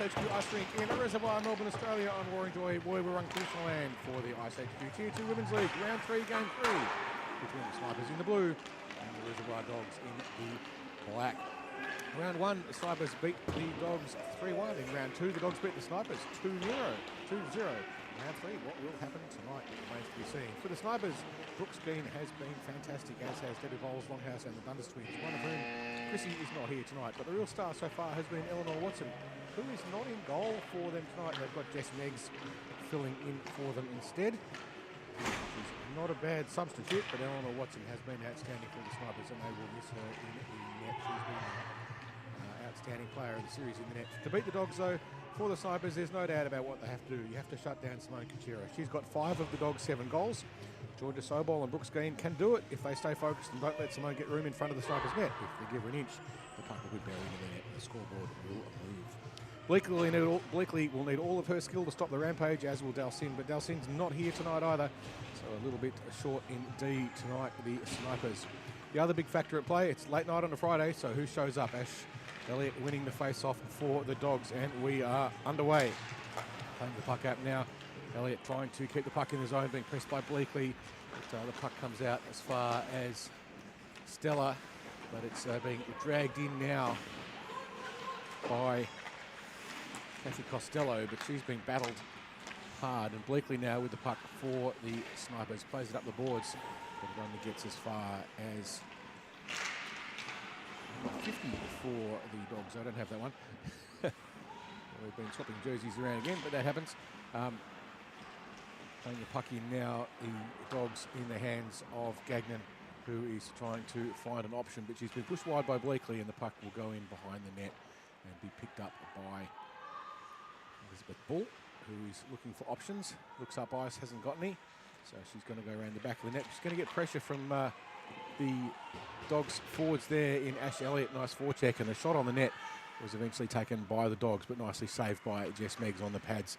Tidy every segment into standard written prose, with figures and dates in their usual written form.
IceHQ Ice Rink in a reservoir, Melbourne, Australia on Roaring Joy, Woiwurrung Traditional Land for the IceHQ Tier 2 Women's League, Round 3, Game 3, between the Snipers in the blue and the Reservoir Dogs in the black. Round 1, the Snipers beat the Dogs 3-1. In round 2, the Dogs beat the Snipers 2-0. Round 3, what will happen tonight remains to be seen. For the Snipers, Brooks Green has been fantastic, as has Debbie Bowles, Longhouse and the Dundas twins, one of whom, Chrissy, is not here tonight. But the real star so far has been Eleanor Watson, who is not in goal for them tonight. They've got Jess Meggs filling in for them instead. She's not a bad substitute, but Eleanor Watson has been outstanding for the Snipers, and they will miss her in the net. She's been outstanding player of the series in the net. To beat the Dogs, though, for the Snipers, there's no doubt about what they have to do. You have to shut down Simone Kachira. She's got 5 of the Dogs' 7 goals. Georgia Sobol and Brooks Green can do it if they stay focused and don't let Simone get room in front of the Snipers' net. If they give her an inch, the puck will be buried in the net and the scoreboard will move. Bleakley will need all of her skill to stop the rampage, as will Dalcin, but Dalcin's not here tonight either, so a little bit short indeed tonight for the Snipers. The other big factor at play, it's late night on a Friday, so who shows up? Ash Elliott winning the face-off for the Dogs, and we are underway. Playing the puck out now. Elliott trying to keep the puck in the zone, being pressed by Bleakley. But, the puck comes out as far as Stella, but it's being dragged in now by Kathy Costello, but she's being battled hard. And Bleakley now with the puck for the Snipers, plays it up the boards, but it only gets as far as 50 for the Dogs. I don't have that one. We've been swapping jerseys around again, but that happens. Playing the puck in now, the Dogs in the hands of Gagnon, who is trying to find an option, but she's been pushed wide by Bleakley, and the puck will go in behind the net and be picked up by Elizabeth Bull, who is looking for options. Looks up ice, hasn't got any, so she's going to go around the back of the net. She's going to get pressure from the Dogs forwards there in Ash Elliott. Nice forecheck, and the shot on the net was eventually taken by the Dogs, but nicely saved by Jess Meggs on the pads.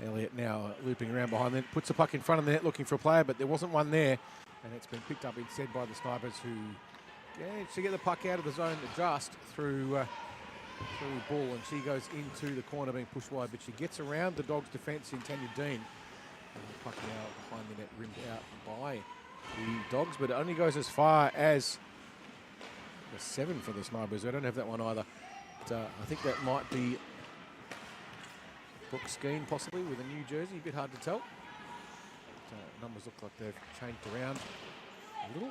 Elliott now looping around behind the net, puts the puck in front of the net looking for a player, but there wasn't one there, and it's been picked up instead by the Snipers, who managed to get the puck out of the zone just through Bull, and she goes into the corner being pushed wide, but she gets around the Dogs' defence in Tanya Dean. And the puck now behind the net, rimmed out by the Dogs, but it only goes as far as the 7 for the Snipers. I don't have that one either. But, I think that might be Brooks Skeen possibly with a new jersey, a bit hard to tell. But, numbers look like they've changed around a little.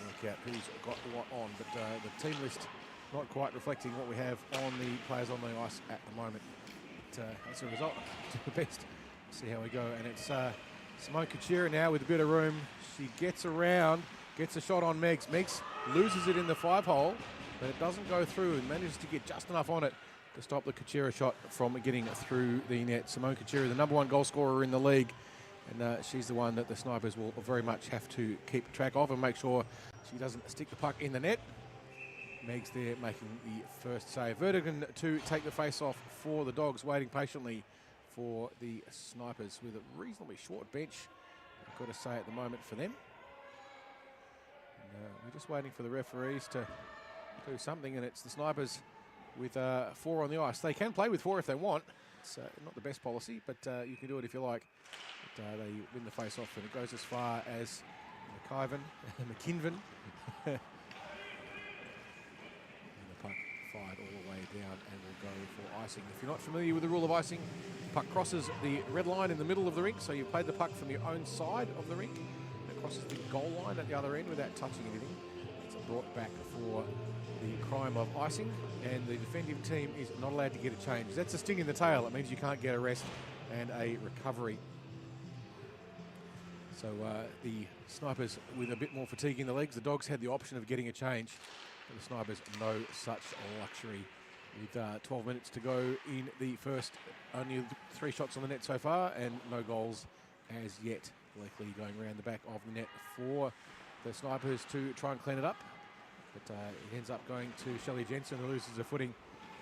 Work out who's got what on, but the team list not quite reflecting what we have on the players on the ice at the moment. But, as a result, do the best. See how we go, and it's Simone Kachira now with a bit of room. She gets around, gets a shot on Meggs. Meggs loses it in the 5-hole, but it doesn't go through, and manages to get just enough on it to stop the Kachira shot from getting through the net. Simone Kachira, the #1 goal scorer in the league, and she's the one that the Snipers will very much have to keep track of and make sure she doesn't stick the puck in the net. Meggs there making the first save. Vertigan to take the face-off for the Dogs, waiting patiently for the Snipers with a reasonably short bench, I've got to say, at the moment for them. And, we're just waiting for the referees to do something, and it's the Snipers with 4 on the ice. They can play with 4 if they want. It's not the best policy, but you can do it if you like. But, they win the face-off, and it goes as far as McKinven. And the puck fired all the way down and will go for icing. If you're not familiar with the rule of icing, the puck crosses the red line in the middle of the rink, so you played the puck from your own side of the rink. It crosses the goal line at the other end without touching anything. It's brought back for the crime of icing, and the defending team is not allowed to get a change. That's a sting in the tail. It means you can't get a rest and a recovery. So the Snipers with a bit more fatigue in the legs. The Dogs had the option of getting a change, but the Snipers no such luxury. With 12 minutes to go in the first, only 3 shots on the net so far, and no goals as yet. Likely going around the back of the net for the Snipers to try and clean it up. But it ends up going to Shelley Jensen, who loses her footing,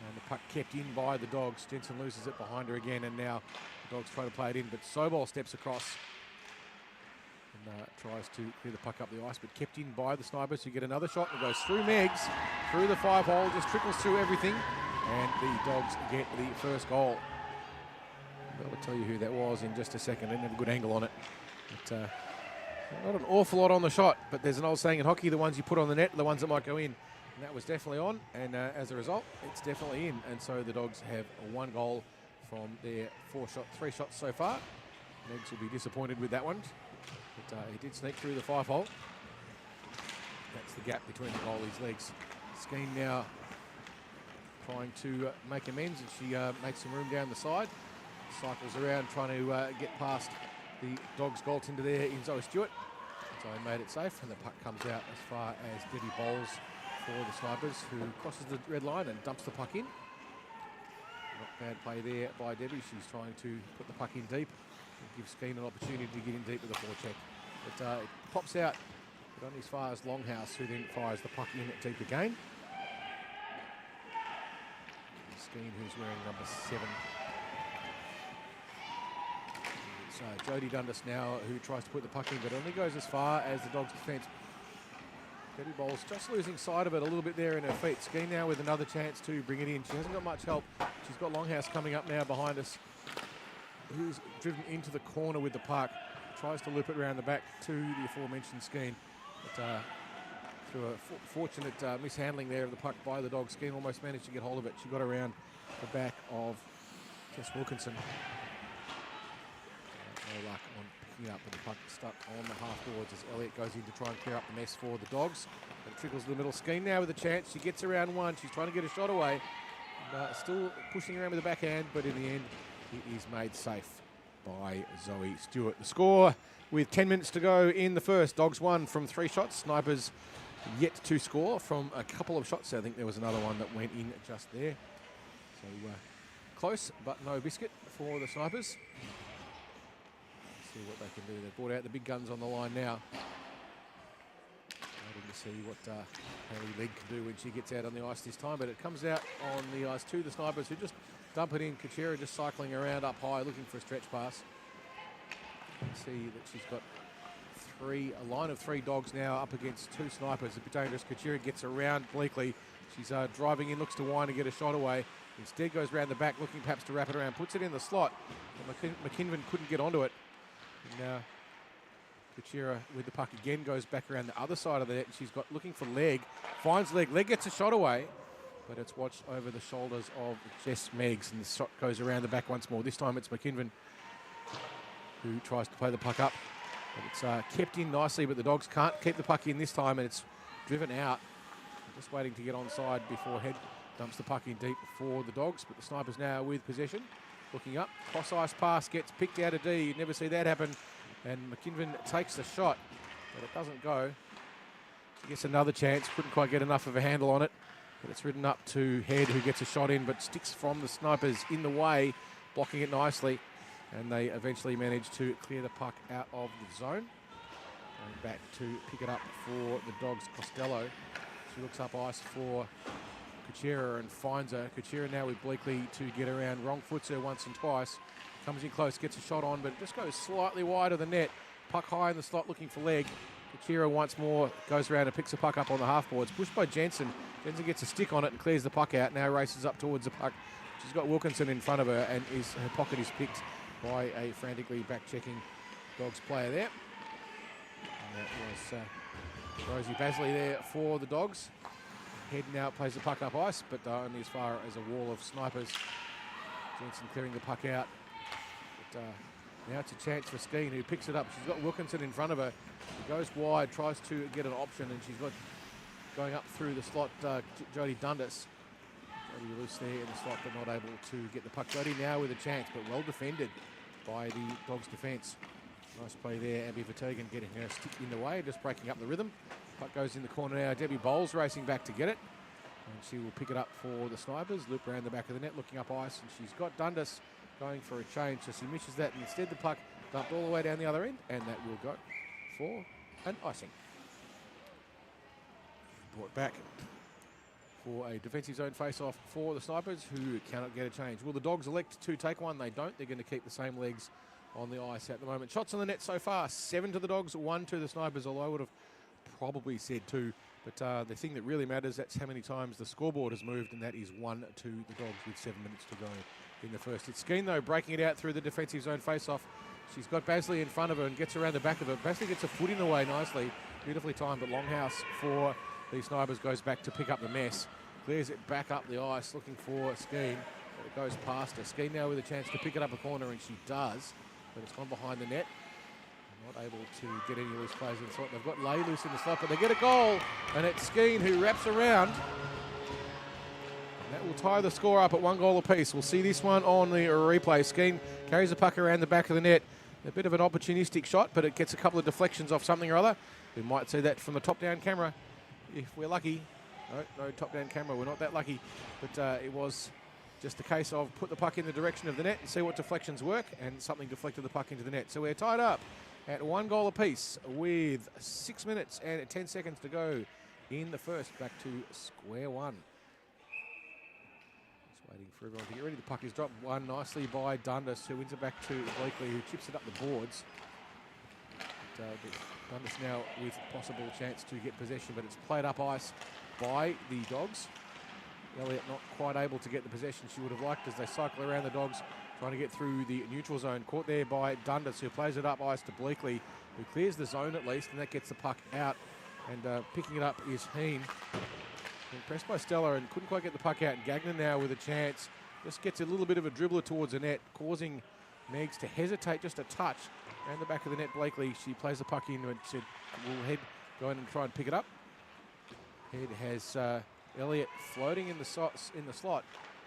and the puck kept in by the Dogs. Jensen loses it behind her again, and now the Dogs try to play it in, but Sobol steps across. and tries to clear the puck up the ice, but kept in by the Snipers, who get another shot and goes through Megs, through the 5-hole, just trickles through everything, and the Dogs get the first goal. I'll tell you who that was in just a second. Didn't have a good angle on it. But, not an awful lot on the shot, but there's an old saying in hockey, the ones you put on the net are the ones that might go in. And that was definitely on, and as a result, it's definitely in. And so the Dogs have 1 goal from their 3 shots so far. Megs will be disappointed with that one, but he did sneak through the 5-hole. That's the gap between the goalie's legs. Skeen now trying to make amends, and she makes some room down the side. Cycles around trying to get past the Dogs' goaltender there in Zoe Stewart. So he made it safe, and the puck comes out as far as Debbie Bowles for the Snipers, who crosses the red line and dumps the puck in. Not bad play there by Debbie. She's trying to put the puck in deep and give Skeen an opportunity to get in deep with a forecheck. But it pops out, but only as far as Longhouse, who then fires the puck in at deep again. Skeen, who's wearing number 7. So Jodie Dundas now, who tries to put the puck in, but only goes as far as the Dogs' defence. Debbie Bowles just losing sight of it a little bit there in her feet. Skeen now with another chance to bring it in. She hasn't got much help. She's got Longhouse coming up now behind us, who's driven into the corner with the puck. Tries to loop it around the back to the aforementioned Skeen. But through a fortunate mishandling there of the puck by the Dogs, Skeen almost managed to get hold of it. She got around the back of Tess Wilkinson. No luck on picking up, but the puck stuck on the half boards as Elliott goes in to try and clear up the mess for the Dogs. But it trickles to the middle. Skeen now with a chance. She gets around one. She's trying to get a shot away. Still pushing around with the backhand, but in the end, it is made safe by Zoe Stewart. The score with 10 minutes to go in the first. Dogs won from 3 shots. Snipers yet to score from a couple of shots. I think there was another one that went in just there. So close, but no biscuit for the Snipers. See what they can do. They've brought out the big guns on the line now. Waiting to see what Haley Legg can do when she gets out on the ice this time. But it comes out on the ice to the Snipers, who just dump it in. Kachira just cycling around up high, looking for a stretch pass. You can see that she's got a line of 3 Dogs now up against 2 Snipers. A bit dangerous. Kachira gets around Bleakley. She's driving in, looks to wind and get a shot away. Instead goes around the back, looking perhaps to wrap it around. Puts it in the slot. McKinnon couldn't get onto it. And now Kachira with the puck again goes back around the other side of the net. She's got looking for Legg. Finds Legg. Legg gets a shot away, but it's watched over the shoulders of Jess Meggs, and the shot goes around the back once more. This time it's McKinnon who tries to play the puck up. But it's kept in nicely, but the Dogs can't keep the puck in this time, and it's driven out. Just waiting to get onside before Head dumps the puck in deep for the Dogs, but the Snipers now with possession. Looking up, cross-ice pass gets picked out of D. You'd never see that happen. And McKinnon takes the shot, but it doesn't go. She gets another chance, couldn't quite get enough of a handle on it. But it's ridden up to Head, who gets a shot in, but sticks from the Snipers in the way, blocking it nicely. And they eventually manage to clear the puck out of the zone. Going back to pick it up for the Dogs, Costello. She looks up ice for Kachira and finds her. Kachira now with Bleakley to get around. Wrong foots her once and twice. Comes in close, gets a shot on, but just goes slightly wide of the net. Puck high in the slot looking for Legg. Kachira once more goes around and picks the puck up on the half boards. Pushed by Jensen. Jensen gets a stick on it and clears the puck out. Now races up towards the puck. She's got Wilkinson in front of her, and her pocket is picked by a frantically back-checking Dogs player there. And that was Rosie Basley there for the Dogs. Head now plays the puck up ice, but only as far as a wall of Snipers. Jensen clearing the puck out. But now it's a chance for Skeen, who picks it up. She's got Wilkinson in front of her. She goes wide, tries to get an option, and she's got going up through the slot, Jodie Dundas. Jodie loose there in the slot, but not able to get the puck. Jodie now with a chance, but well defended by the Dogs' defence. Nice play there. Abby Vertegen getting her stick in the way, just breaking up the rhythm. Puck goes in the corner now. Debbie Bowles racing back to get it. And she will pick it up for the Snipers. Loop around the back of the net, looking up ice. And she's got Dundas going for a change. So she misses that. And instead, the puck dumped all the way down the other end. And that will go for an icing. Brought back for a defensive zone face-off for the Snipers, who cannot get a change. Will the Dogs elect to take one? They don't. They're going to keep the same legs on the ice at the moment. Shots on the net so far, 7 to the Dogs, 1 to the Snipers, although I would have probably said 2. But the thing that really matters, that's how many times the scoreboard has moved, and that is 1 to the Dogs with 7 minutes to go in the first. It's Skeen, though, breaking it out through the defensive zone face-off. She's got Basley in front of her and gets around the back of her. Basley gets a foot in the way nicely. Beautifully timed, but Longhouse for the Snipers goes back to pick up the mess. Clears it back up the ice, looking for Skeen. It goes past her. Skeen now with a chance to pick it up a corner, and she does. But it's gone behind the net. Not able to get any loose plays in the slot. They've got Lay loose in the slot, but they get a goal. And it's Skeen who wraps around. And that will tie the score up at 1 goal apiece. We'll see this one on the replay. Skeen carries the puck around the back of the net. A bit of an opportunistic shot, but it gets a couple of deflections off something or other. We might see that from the top-down camera if we're lucky. No top-down camera. We're not that lucky. But it was just a case of put the puck in the direction of the net and see what deflections work, and something deflected the puck into the net. So we're tied up at 1 goal apiece with 6 minutes and 10 seconds to go in the first. Back to square one. Just waiting for everyone to get ready. The puck is dropped one nicely by Dundas, who wins it back to Bleakley, who chips it up the boards. Dundas now with possible chance to get possession, but it's played up ice by the Dogs. Elliott not quite able to get the possession she would have liked as they cycle around the Dogs, trying to get through the neutral zone. Caught there by Dundas, who plays it up ice to Bleakley, who clears the zone at least, and that gets the puck out. And picking it up is Heen. Pressed by Stella and couldn't quite get the puck out. And Gagnon now with a chance. Just gets a little bit of a dribbler towards the net, causing Megs to hesitate just a touch. Around the back of the net, Bleakley, she plays the puck in and said, will Head go in and try and pick it up. Head has Elliott floating in the slot,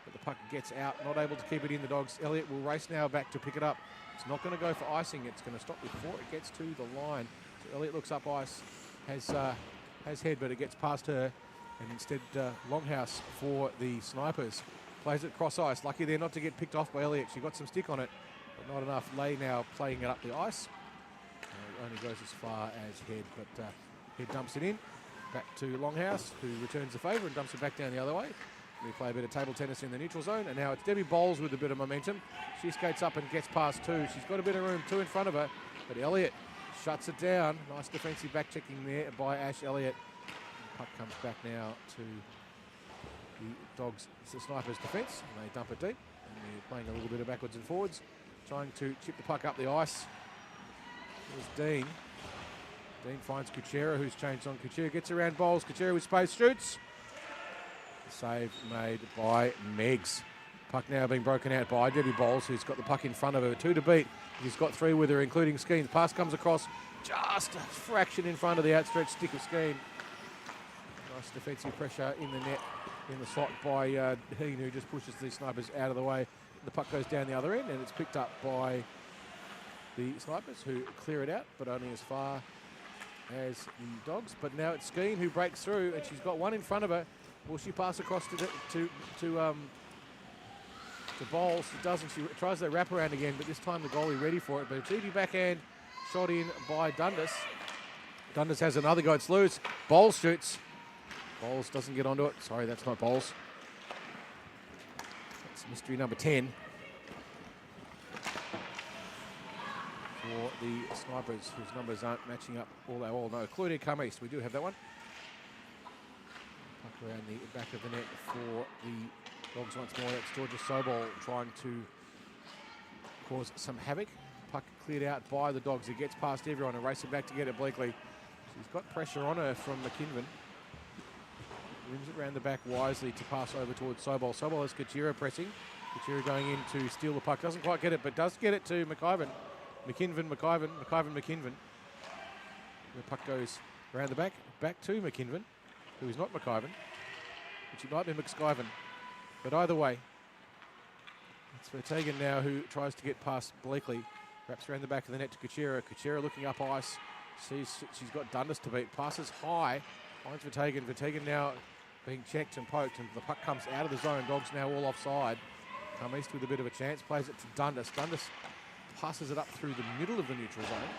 but the puck gets out, not able to keep it in. The Dogs. Elliott will race now back to pick it up. It's not going to go for icing. It's going to stop before it gets to the line. So Elliott looks up ice, has Head, but it gets past her, and instead Longhouse for the Snipers. Plays it cross ice. Lucky there not to get picked off by Elliott. She got some stick on it, but not enough. Lay now playing it up the ice. Only goes as far as Head, but Head dumps it in. Back to Longhouse, who returns the favour and dumps it back down the other way. We play a bit of table tennis in the neutral zone, and now it's Debbie Bowles with a bit of momentum. She skates up and gets past 2. She's got a bit of room, 2 in front of her, but Elliott shuts it down. Nice defensive back checking there by Ash Elliott. Puck comes back now to the Dogs, the Snipers' defence, and they dump it deep. And they're playing a little bit of backwards and forwards, trying to chip the puck up the ice. There's Dean. Dean finds Kuchera, who's changed on. Kuchera gets around Bowles. Kuchera with space, shoots. Save made by Megs. Puck now being broken out by Debbie Bowles, who's got the puck in front of her. 2 to beat. He's got 3 with her, including Skeen. The pass comes across just a fraction in front of the outstretched stick of Skeen. Nice defensive pressure in the net, in the slot by Heen, who just pushes the Snipers out of the way. The puck goes down the other end, and it's picked up by the Snipers, who clear it out, but only as far as the Dogs. But now it's Skeen who breaks through, and she's got 1 in front of her. Will she pass across to Bowles? She doesn't. She tries that wraparound again, but this time the goalie ready for it. But a cheeky backhand shot in by Dundas. Dundas has another go. It's loose. Bowles shoots. Bowles doesn't get onto it. Sorry, that's not Bowles. That's mystery number 10. For the Snipers, whose numbers aren't matching up all that well. No, Claudia Cummings, we do have that one. Puck around the back of the net for the Dogs once more. That's Georgia Sobol trying to cause some havoc. Puck cleared out by the Dogs. He gets past everyone and races back to get it Bleakley. She's got pressure on her from McKinnon. Rims it around the back wisely to pass over towards Sobol. Sobol has Kuchera pressing. Kuchera going in to steal the puck. Doesn't quite get it, but does get it to McIvan. McKinnon. The puck goes around the back to McKinnon, who is not McIvan, which it might be McSkyvan. But either way, it's Vertegen now who tries to get past Bleakley. Wraps around the back of the net to Kuchera. Kuchera looking up ice. Sees she's got Dundas to beat. Passes high. Finds Vertegen. Vertegen now being checked and poked, and the puck comes out of the zone. Dogs now all offside. Come East with a bit of a chance. Plays it to Dundas. Dundas passes it up through the middle of the neutral zone. And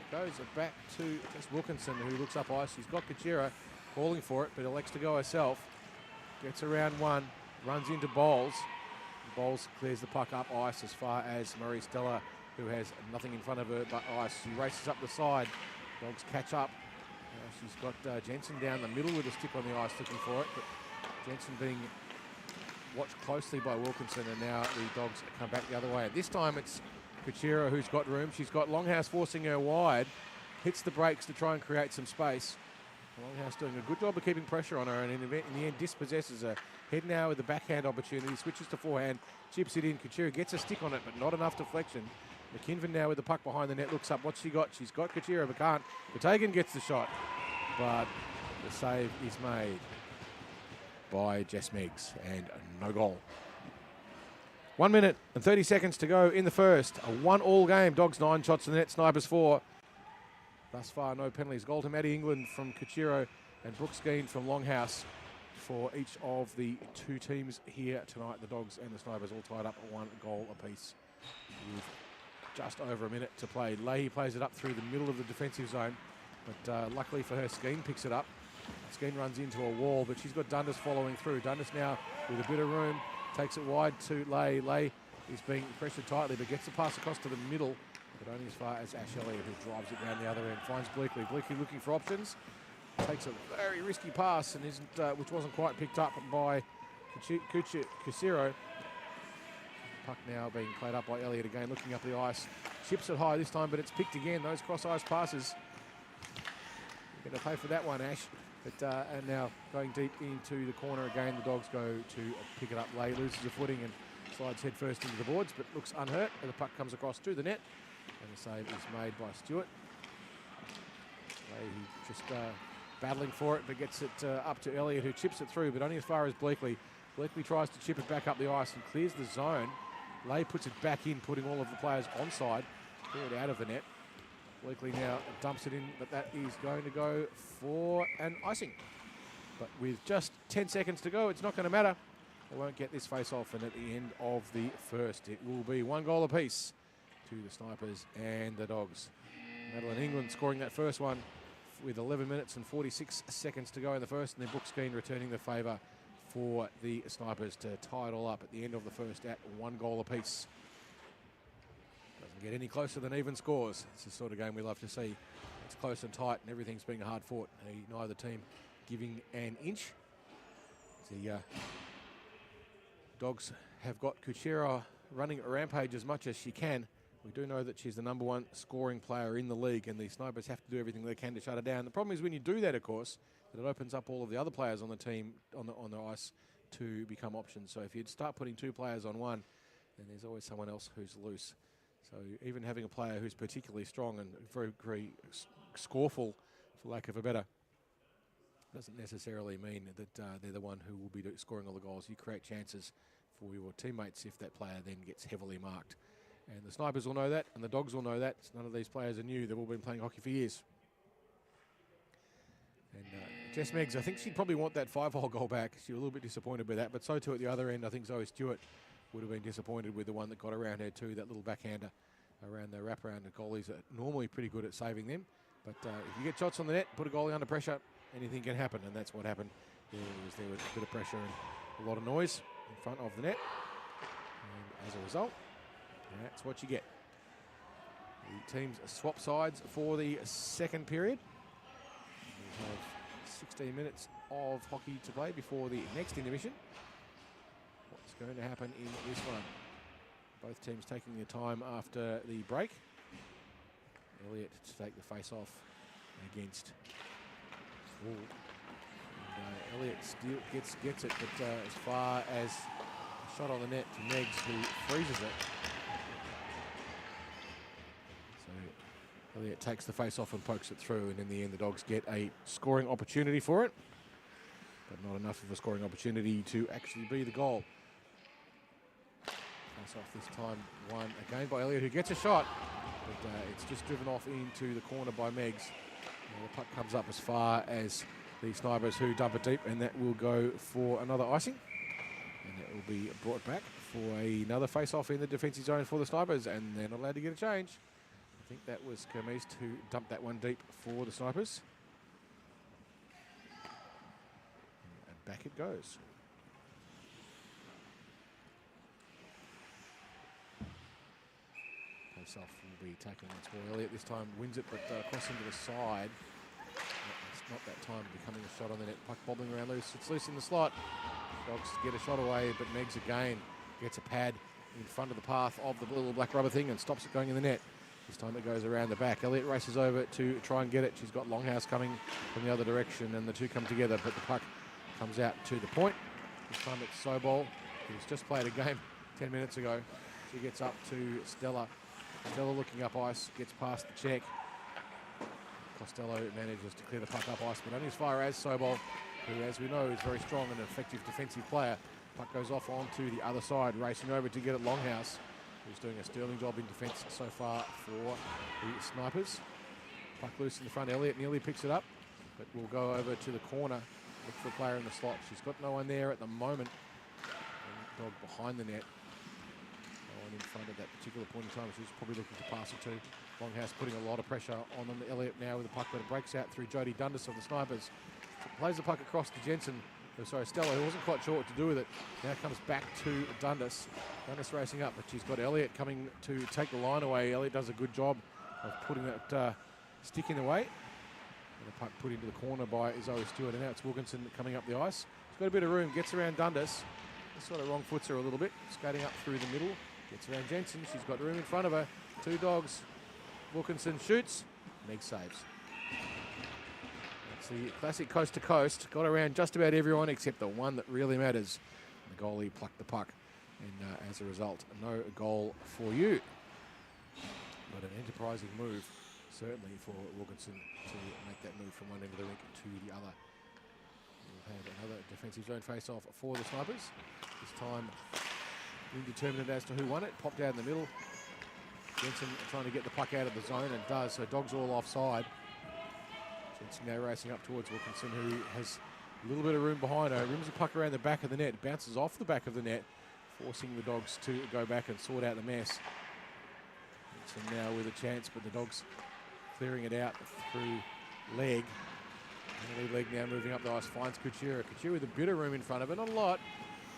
it goes back to just Wilkinson, who looks up ice. She's got Kuchera calling for it, but elects to go herself. Gets around 1, runs into Bowles. Bowles clears the puck up ice as far as Marie Stella who has nothing in front of her but ice. She races up the side. Dogs catch up. She's got Jensen down the middle with a stick on the ice looking for it, but Jensen being watched closely by Wilkinson, and now the Dogs come back the other way. This time it's Kuchera who's got room. She's got Longhouse forcing her wide, hits the brakes to try and create some space. Longhouse doing a good job of keeping pressure on her, and in the end dispossesses her. Head now with the backhand opportunity, switches to forehand, chips it in. Kuchera gets a stick on it, but not enough deflection. McKinven now with the puck behind the net, looks up. What's she got? She's got Kuchera, but can't. Batagan gets the shot, but the save is made by Jess Meggs, and no goal. 1 minute and 30 seconds to go in the first. A 1-all game. Dogs 9 shots in the net, Snipers 4. Thus far, no penalties. Goal to Maddie England from Kuchera and Brooke Skeen from Longhouse for each of the two teams here tonight. The Dogs and the Snipers all tied up at 1 goal apiece with just over a minute to play. Leahy plays it up through the middle of the defensive zone, but luckily for her, Skeen picks it up. Skeen runs into a wall, but she's got Dundas following through. Dundas now with a bit of room, takes it wide to Leigh. Leigh is being pressured tightly, but gets the pass across to the middle, but only as far as Ash Elliott, who drives it down the other end. Finds Bleakley. Bleakley looking for options. Takes a very risky pass, and isn't, which wasn't quite picked up by Kuchera. Puck now being played up by Elliott again, looking up the ice. Chips it high this time, but it's picked again. Those cross-ice passes. You're going to pay for that one, Ash. But, and now going deep into the corner again, the Dogs go to pick it up. Leigh loses the footing and slides head first into the boards, but looks unhurt, and the puck comes across to the net, and the save is made by Stewart. Leigh just battling for it, but gets it up to Elliott, who chips it through, but only as far as Bleakley. Bleakley tries to chip it back up the ice and clears the zone. Leigh puts it back in, putting all of the players onside, clear it out of the net. Bleakley now dumps it in, but that is going to go for an icing. But with just 10 seconds to go, it's not going to matter. They won't get this face-off, and at the end of the first, it will be 1 goal apiece to the Snipers and the Dogs. Madeline England scoring that first one with 11 minutes and 46 seconds to go in the first, and then Brooke Skeen returning the favour for the Snipers to tie it all up at the end of the first at 1 goal apiece. Doesn't get any closer than even scores. It's the sort of game we love to see. It's close and tight, and everything's being hard fought. Neither team giving an inch. The Dogs have got Kuchera running a rampage as much as she can. We do know that she's the #1 scoring player in the league, and the Snipers have to do everything they can to shut her down. The problem is when you do that, of course, that it opens up all of the other players on the team on the ice to become options. So if you'd start putting 2 players on one, then there's always someone else who's loose. So even having a player who's particularly strong and very, very scoreful, for lack of a better, doesn't necessarily mean that they're the one who will be scoring all the goals. You create chances for your teammates if that player then gets heavily marked. And the Snipers will know that, and the Dogs will know that. None of these players are new. They've all been playing hockey for years. And Jess Meggs, I think she'd probably want that 5-hole goal back. She was a little bit disappointed with that, but so too at the other end. I think Zoe Stewart would have been disappointed with the one that got around her too, that little backhander around the wraparound. The goalies are normally pretty good at saving them. But if you get shots on the net, put a goalie under pressure, anything can happen, and that's what happened. There was a bit of pressure and a lot of noise in front of the net. And as a result, that's what you get. The teams swap sides for the second period. We have 16 minutes of hockey to play before the next intermission. What's going to happen in this one? Both teams taking their time after the break. Elliott to take the face-off against Wool. Elliott still gets it, but as far as a shot on the net to Meggs, who freezes it. So Elliott takes the face-off and pokes it through, and in the end the Dogs get a scoring opportunity for it, but not enough of a scoring opportunity to actually be the goal. Face-off this time won again by Elliott, who gets a shot, but it's just driven off into the corner by Meggs. The puck comes up as far as the Snipers, who dump it deep, and that will go for another icing. And it will be brought back for another face-off in the defensive zone for the Snipers, and they're not allowed to get a change. I think that was Kermes who dumped that one deep for the Snipers. And back it goes. herself will be taken once more. Elliott this time wins it, but across into the side. It's not that time becoming a shot on the net. Puck bobbling around loose. It's loose in the slot. Dogs get a shot away, but Megs again gets a pad in front of the path of the little black rubber thing and stops it going in the net. This time it goes around the back. Elliott races over to try and get it. She's got Longhouse coming from the other direction, and the two come together, but the puck comes out to the point. This time it's Sobol, who's just played a game 10 minutes ago. She gets up to Stella. Stella looking up ice, gets past the check. Costello manages to clear the puck up ice, but only as far as Sobol, who, as we know, is very strong and an effective defensive player. Puck goes off onto the other side, racing over to get it Longhouse, who's doing a sterling job in defence so far for the Snipers. Puck loose in the front. Elliott nearly picks it up, but will go over to the corner, look for a player in the slot. She's got no one there at the moment. And dog behind the net. No one in front at that particular point in time. She's probably looking to pass it to. Longhouse putting a lot of pressure on them. Elliott now with the puck, but it breaks out through Jodie Dundas of the Snipers. Plays the puck across to Jensen. Stella, who wasn't quite sure what to do with it, now comes back to Dundas. Dundas racing up, but she's got Elliott coming to take the line away. Elliott does a good job of putting that stick in the way. And the puck put into the corner by Zoe Stewart, and now it's Wilkinson coming up the ice. She's got a bit of room, gets around Dundas. Sort of wrong foots her a little bit, skating up through the middle. Gets around Jensen, she's got room in front of her. Two dogs. Wilkinson shoots, Meg saves. The classic coast to coast, got around just about everyone except the one that really matters. The goalie plucked the puck, and as a result, no goal for you. But an enterprising move, certainly, for Wilkinson to make that move from one end of the rink to the other. We've had another defensive zone face-off for the Snipers. This time, indeterminate as to who won it. Popped out in the middle. Jensen trying to get the puck out of the zone, and does, so dogs all offside. Jensen now racing up towards Wilkinson, who has a little bit of room behind her. Rims the puck around the back of the net, bounces off the back of the net, forcing the dogs to go back and sort out the mess. Jensen now with a chance, but the dogs clearing it out through leg. And the lead leg now moving up the ice, finds Couture. Couture with a bit of room in front of her, not a lot.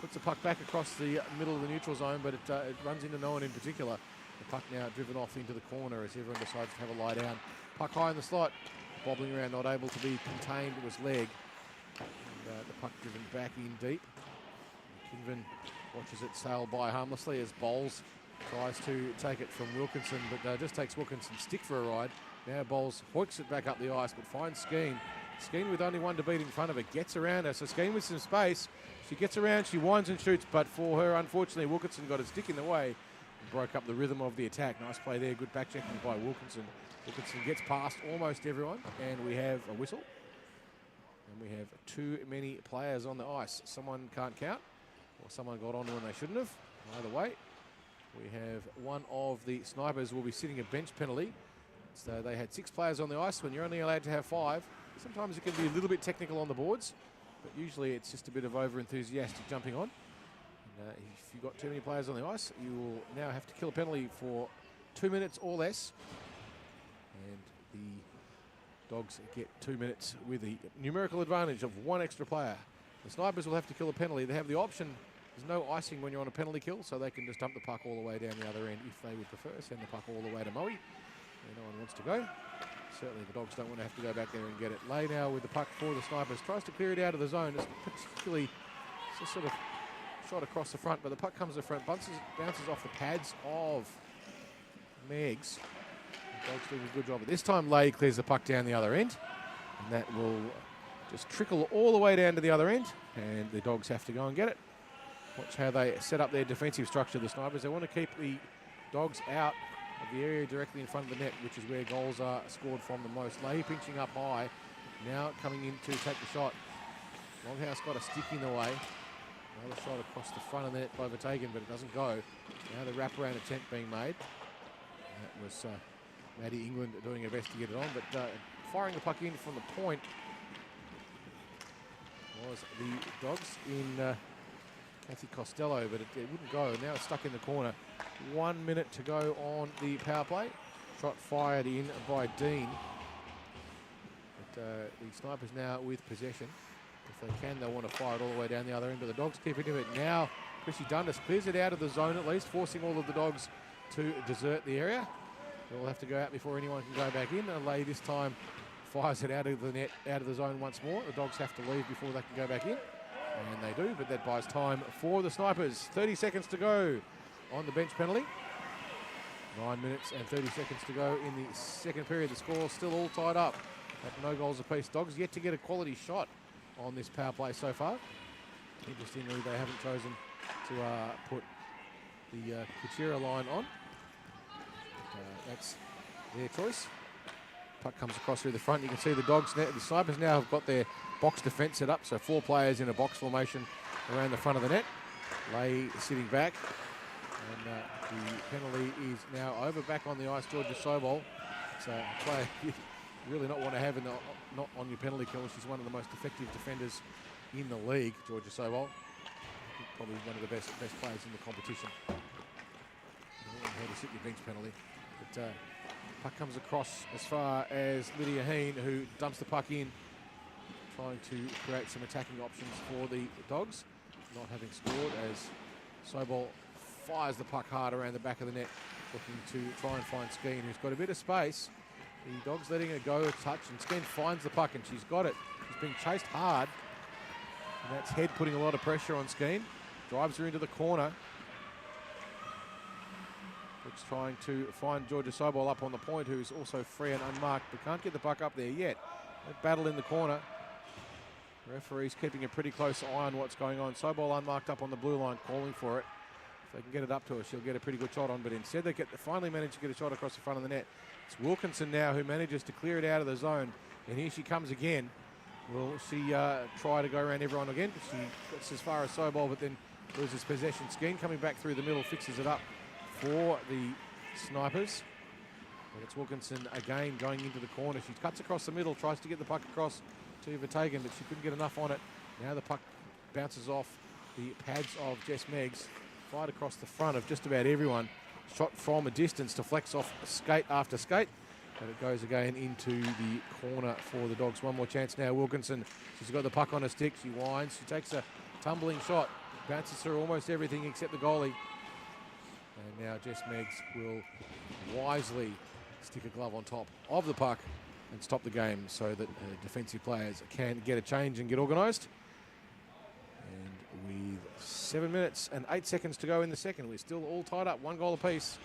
Puts the puck back across the middle of the neutral zone, but it runs into no one in particular. The puck now driven off into the corner as everyone decides to have a lie down. Puck high in the slot. Bobbling around, not able to be contained, was leg. And the puck driven back in deep. Kinvan watches it sail by harmlessly as Bowles tries to take it from Wilkinson, but just takes Wilkinson's stick for a ride. Now Bowles hoiks it back up the ice, but finds Skeen. Skeen with only one to beat in front of her, gets around her. So Skeen with some space. She gets around, she winds and shoots, but for her, unfortunately, Wilkinson got a stick in the way and broke up the rhythm of the attack. Nice play there, good back checking by Wilkinson. Wilkinson gets past almost everyone, and we have a whistle. And we have too many players on the ice. Someone can't count, or someone got on when they shouldn't have. Either way, we have one of the Snipers will be sitting a bench penalty. So they had 6 players on the ice when you're only allowed to have 5. Sometimes it can be a little bit technical on the boards, but usually it's just a bit of over-enthusiastic jumping on. And, if you've got too many players on the ice, you will now have to kill a penalty for 2 minutes or less. And the dogs get 2 minutes with the numerical advantage of 1 extra player. The Snipers will have to kill a penalty. They have the option. There's no icing when you're on a penalty kill, so they can just dump the puck all the way down the other end if they would prefer. Send the puck all the way to Moe, where no one wants to go. Certainly the dogs don't want to have to go back there and get it. Lay now with the puck for the Snipers. Tries to clear it out of the zone. It's particularly just sort of shot across the front, but the puck comes to the front, bounces off the pads of Megs. Dogs doing a good job. But this time Lay clears the puck down the other end, and that will just trickle all the way down to the other end, and the dogs have to go and get it. Watch how they set up their defensive structure, the Snipers. They want to keep the dogs out of the area directly in front of the net, which is where goals are scored from the most. Lay pinching up high, now coming in to take the shot. Longhouse got a stick in the way. Another shot across the front of the net by Vertagen, but it doesn't go. Now the wraparound attempt being made. That was Maddie England doing her best to get it on, but firing the puck in from the point was the dogs in Kathy Costello, but it wouldn't go. Now it's stuck in the corner. 1 minute to go on the power play. Shot fired in by Dean. But the Snipers now with possession. If they can, they'll want to fire it all the way down the other end, but the dogs keep into it. Now Chrissy Dundas clears it out of the zone at least, forcing all of the dogs to desert the area. They'll have to go out before anyone can go back in. Lay this time fires it out of the net, out of the zone once more. The Dogs have to leave before they can go back in. And they do, but that buys time for the Snipers. 30 seconds to go on the bench penalty. 9 minutes and 30 seconds to go in the second period. The score still all tied up at no goals apiece. Dogs yet to get a quality shot on this power play so far. Interestingly, they haven't chosen to put the Kuchera line on. That's their choice. Puck comes across through the front. You can see the Dogs now, the Snipers now have got their box defence set up. So 4 players in a box formation around the front of the net. Lay sitting back. And the penalty is now over. Back on the ice, Georgia Sobol. It's a player you really not want to have not on your penalty kill. She's one of the most effective defenders in the league, Georgia Sobol. Probably one of the best players in the competition. How to sit your bench penalty. But puck comes across as far as Lydia Heen, who dumps the puck in, trying to create some attacking options for the Dogs. Not having scored as Sobol fires the puck hard around the back of the net, looking to try and find Skeen, who's got a bit of space. The Dogs letting her go a touch, and Skeen finds the puck, and she's got it. She's being chased hard, and that's Head putting a lot of pressure on Skeen. Drives her into the corner. Looks trying to find Georgia Sobol up on the point, who's also free and unmarked, but can't get the puck up there yet. That battle in the corner. The referee's keeping a pretty close eye on what's going on. Sobol unmarked up on the blue line, calling for it. If they can get it up to her, she'll get a pretty good shot on, but instead they finally manage to get a shot across the front of the net. It's Wilkinson now who manages to clear it out of the zone, and here she comes again. Will she try to go around everyone again? She gets as far as Sobol, but then loses possession. Skeen coming back through the middle, fixes it up for the Snipers. But it's Wilkinson again going into the corner. She cuts across the middle, tries to get the puck across to Vertagen, but she couldn't get enough on it. Now the puck bounces off the pads of Jess Meggs, fired across the front of just about everyone. Shot from a distance to flex off skate after skate. And it goes again into the corner for the Dogs. One more chance now. Wilkinson, she's got the puck on her stick. She winds. She takes a tumbling shot. Bounces through almost everything except the goalie. And now Jess Meggs will wisely stick a glove on top of the puck and stop the game so that defensive players can get a change and get organised. And with 7 minutes and 8 seconds to go in the second, we're still all tied up, 1 goal apiece.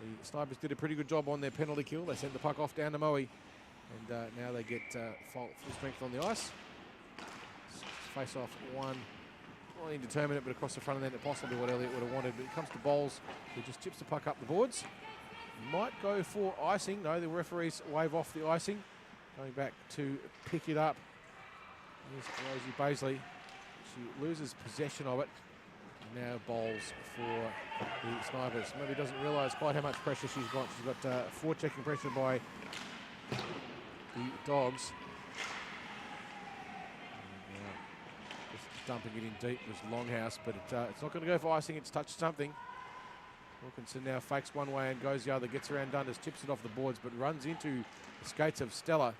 The Snipers did a pretty good job on their penalty kill. They sent the puck off down to Moe, and now they get full strength on the ice. Face off one, not indeterminate, but across the front of the net, possibly what Elliott would have wanted. But it comes to Bowles, who just chips the puck up the boards. Might go for icing. No, the referees wave off the icing. Going back to pick it up. Here's Rosie Baisley. She loses possession of it. Now Bowles for the Snipers. Maybe doesn't realise quite how much pressure she's got. She's got forechecking pressure by the Dogs. Just dumping it in deep was Longhouse, but it's not going to go for icing. It's touched something. Wilkinson now fakes one way and goes the other. Gets around Dundas, tips it off the boards, but runs into the skates of Stella.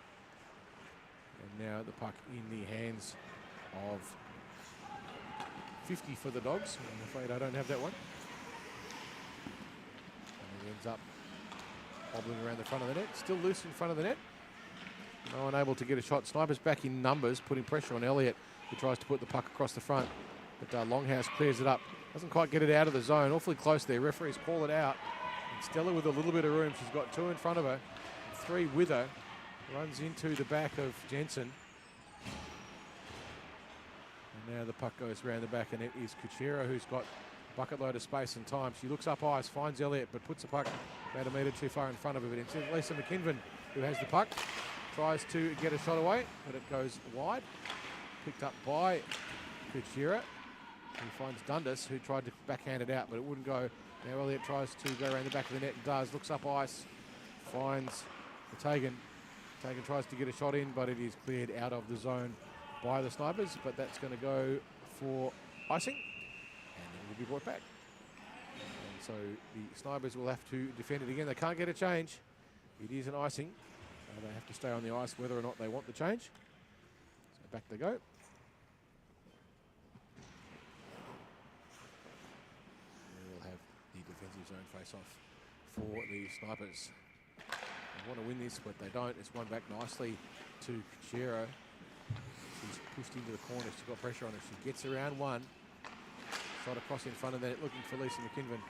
And now the puck in the hands of 50 for the Dogs. I'm afraid I don't have that one. And he ends up hobbling around the front of the net. Still loose in front of the net. No one able to get a shot. Snipers back in numbers, putting pressure on Elliott, who tries to put the puck across the front. But Longhouse clears it up. Doesn't quite get it out of the zone. Awfully close there. Referees call it out. And Stella with a little bit of room. She's got 2 in front of her, 3 with her. Runs into the back of Jensen. Now the puck goes around the back, and it is Kuchera who's got a bucket load of space and time. She looks up ice, finds Elliott, but puts the puck about a metre too far in front of her. But instead, Lisa McKinven, who has the puck, tries to get a shot away, but it goes wide. Picked up by Kuchera, who finds Dundas, who tried to backhand it out, but it wouldn't go. Now Elliott tries to go around the back of the net and does. Looks up ice, finds Vertagen. Vertagen tries to get a shot in, but it is cleared out of the zone by the Snipers, but that's going to go for icing, and it will be brought back. And so the Snipers will have to defend it again. They can't get a change. It is an icing. They have to stay on the ice whether or not they want the change. So back they go. We'll have the defensive zone face-off for the Snipers. They want to win this, but they don't. It's won back nicely to Kuchera. She's pushed into the corner. She's got pressure on her. She gets around one. Shot across in front of that, looking for Lisa McKinven.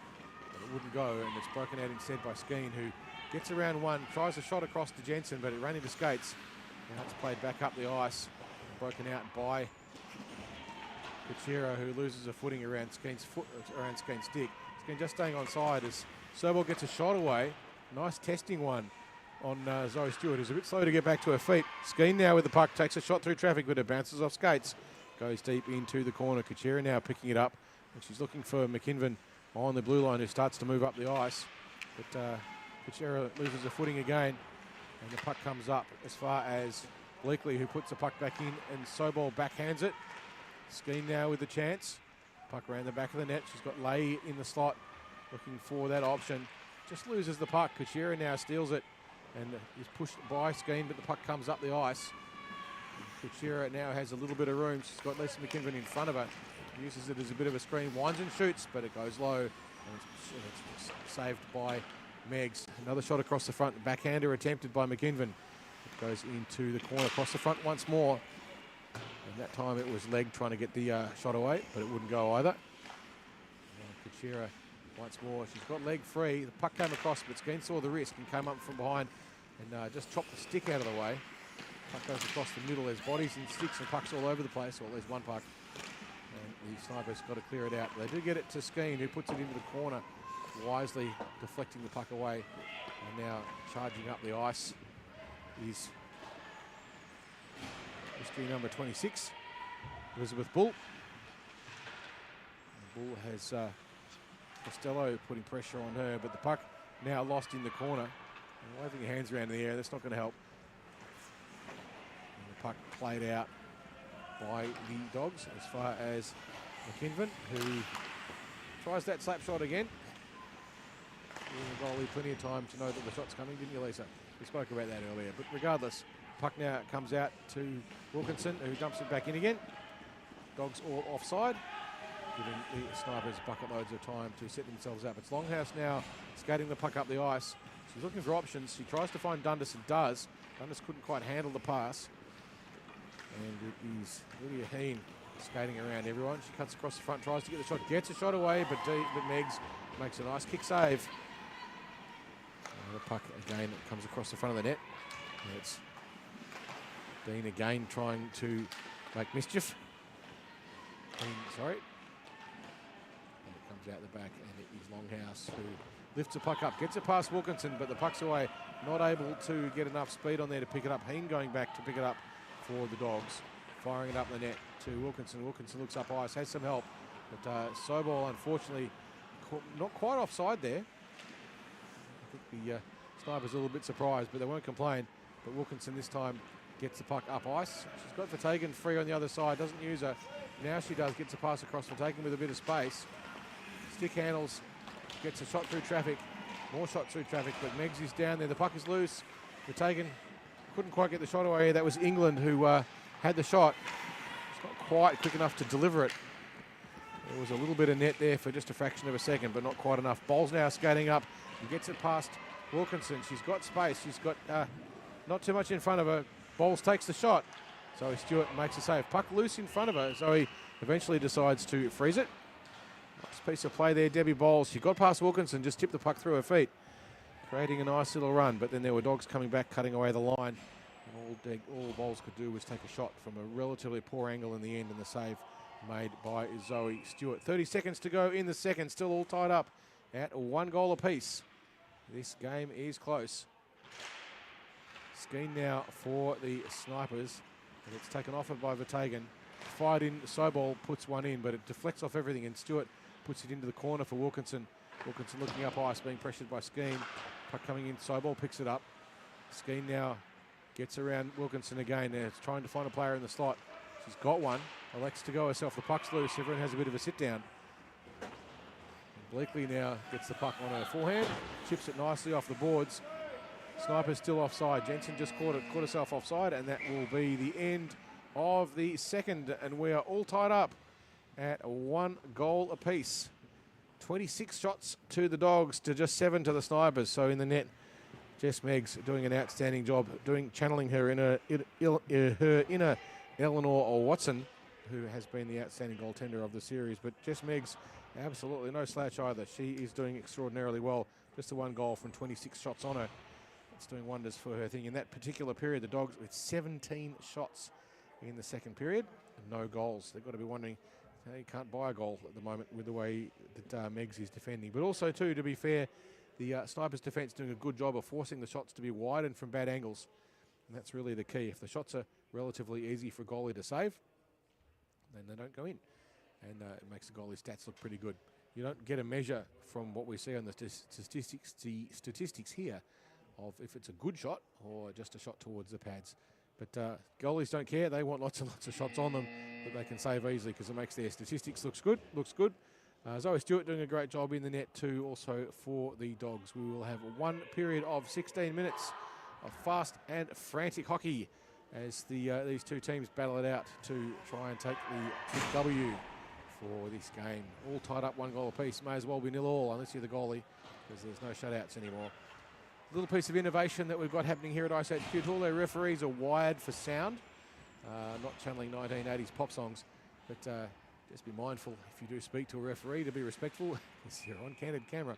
But it wouldn't go, and it's broken out instead by Skeen, who gets around one, tries a shot across to Jensen, but it ran into skates. Now it's played back up the ice. Broken out by Kuchera, who loses her footing around Skeen's stick. Skeen just staying on side as Sobel gets a shot away. Nice testing one on Zoe Stewart, who's a bit slow to get back to her feet. Skeen now with the puck, takes a shot through traffic, but it bounces off skates. Goes deep into the corner. Kuchera now picking it up, and she's looking for McKinven on the blue line, who starts to move up the ice. But Kuchera loses her footing again, and the puck comes up as far as Bleakley, who puts the puck back in, and Sobol backhands it. Skeen now with the chance. Puck around the back of the net. She's got Lay in the slot, looking for that option. Just loses the puck. Kuchera now steals it and is pushed by Skeen, but the puck comes up the ice. Kuchera now has a little bit of room. She's got Lisa McKinven in front of her. Uses it as a bit of a screen, winds and shoots, but it goes low, and it's saved by Meggs. Another shot across the front, backhander attempted by McKinven. It goes into the corner, across the front once more. And that time it was Legg trying to get the shot away, but it wouldn't go either. Kuchera once more. She's got Legg free. The puck came across, but Skeen saw the risk and came up from behind and just chopped the stick out of the way. Puck goes across the middle. There's bodies and sticks and pucks all over the place, or there's one puck. And the Snipers got to clear it out. They do get it to Skeen, who puts it into the corner, wisely deflecting the puck away. And now charging up the ice is mystery number 26, Elizabeth Bull. And Bull has Costello putting pressure on her, but the puck now lost in the corner. And waving your hands around in the air, that's not going to help. And the puck played out by the Dogs as far as McKinven, who tries that slap shot again. Giving the goalie plenty of time to know that the shot's coming, didn't you, Lisa? We spoke about that earlier, but regardless, puck now comes out to Wilkinson, who dumps it back in again. Dogs all offside, giving the Snipers bucket loads of time to set themselves up. It's Longhouse now skating the puck up the ice. She's looking for options. She tries to find Dundas and does. Dundas couldn't quite handle the pass. And it is Lydia Heen skating around everyone. She cuts across the front, tries to get the shot, gets a shot away, but Meggs makes a nice kick save. And the puck again comes across the front of the net. And it's Dean again trying to make mischief. Sorry. And it comes out the back, and it is Longhouse who lifts the puck up, gets it past Wilkinson, but the puck's away. Not able to get enough speed on there to pick it up. Heen going back to pick it up for the Dogs. Firing it up the net to Wilkinson. Wilkinson looks up ice, has some help. But Sobol, unfortunately, not quite offside there. I think the Snipers a little bit surprised, but they won't complain. But Wilkinson this time gets the puck up ice. She's got Vertagen free on the other side, doesn't use her. Now she does, gets a pass across Vertagen with a bit of space. Stick handles, gets a shot through traffic. More shots through traffic, but Meggs is down there. The puck is loose. Vertagen couldn't quite get the shot away. That was England who had the shot. It's not quite quick enough to deliver it. There was a little bit of net there for just a fraction of a second, but not quite enough. Bowles now skating up. He gets it past Wilkinson. She's got space. She's got not too much in front of her. Bowles takes the shot. Zoe Stewart makes a save. Puck loose in front of her. Zoe eventually decides to freeze it. Nice piece of play there, Debbie Bowles. She got past Wilkinson, just tipped the puck through her feet, creating a nice little run. But then there were Dogs coming back, cutting away the line. And all Bowles could do was take a shot from a relatively poor angle in the end, and the save made by Zoe Stewart. 30 seconds to go in the second, still all tied up at 1 goal apiece. This game is close. Skeen now for the Snipers, and it's taken off by Vertagen. Fired in, Sobol puts one in, but it deflects off everything, and Stewart puts it into the corner for Wilkinson. Wilkinson looking up ice, being pressured by Skeen. Puck coming in, Sobol picks it up. Skeen now gets around Wilkinson again. Now it's trying to find a player in the slot. She's got one. Elects to go herself. The puck's loose. Everyone has a bit of a sit down. And Bleakley now gets the puck on her forehand. Chips it nicely off the boards. Sniper's still offside. Jensen just caught herself offside, and that will be the end of the second. And we are all tied up at 1 goal apiece. 26 shots to the Dogs to just 7 to the Snipers. So in the net, Jess Meggs doing an outstanding job, channeling her inner Eleanor or Watson, who has been the outstanding goaltender of the series. But Jess Meggs, absolutely no slouch either. She is doing extraordinarily well. Just the 1 goal from 26 shots on her. It's doing wonders for her thing. In that particular period, the Dogs with 17 shots in the second period and no goals. They've got to be wondering, you can't buy a goal at the moment with the way that Meggs is defending. But also, too, to be fair, the Snipers' defence doing a good job of forcing the shots to be wide and from bad angles. And that's really the key. If the shots are relatively easy for a goalie to save, then they don't go in. And it makes the goalie stats look pretty good. You don't get a measure from what we see on the statistics here of if it's a good shot or just a shot towards the pads. But goalies don't care. They want lots and lots of shots on them that they can save easily because it makes their statistics looks good. Zoe Stewart doing a great job in the net too also for the Dogs. We will have 1 period of 16 minutes of fast and frantic hockey as these two teams battle it out to try and take the big W for this game. All tied up 1 goal apiece. May as well be 0-0 unless you're the goalie because there's no shutouts anymore. Little piece of innovation that we've got happening here at IceHQ. All their referees are wired for sound, not channeling 1980s pop songs. But just be mindful if you do speak to a referee to be respectful because you're on candid camera.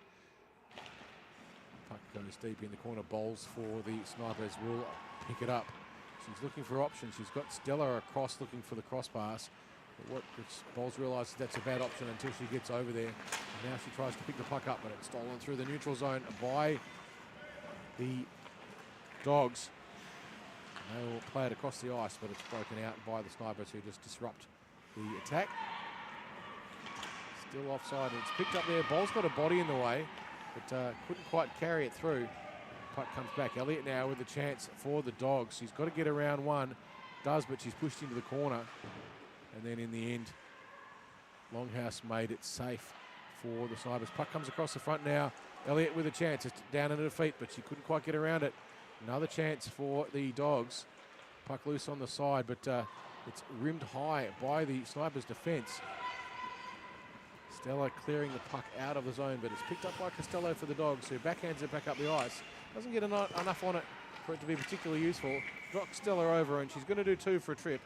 Puck goes deep in the corner. Bowles for the Snipers will pick it up. She's looking for options. She's got Stella across looking for the cross pass. But Bowles realises that's a bad option until she gets over there. And now she tries to pick the puck up, but it's stolen through the neutral zone by the Dogs. They will play it across the ice, but it's broken out by the Snipers who just disrupt the attack. Still offside, and it's picked up there. Bowles got a body in the way, but couldn't quite carry it through. Puck comes back. Elliott now with a chance for the Dogs. She's got to get around one. Does, but she's pushed into the corner. And then in the end, Longhouse made it safe for the Snipers. Puck comes across the front now. Elliott with a chance. It's down under the feet, but she couldn't quite get around it. Another chance for the Dogs. Puck loose on the side, but it's rimmed high by the Snipers' defence. Stella clearing the puck out of the zone, but it's picked up by Costello for the Dogs, who backhands it back up the ice. Doesn't get enough on it for it to be particularly useful. Drops Stella over, and she's going to do 2 for a trip.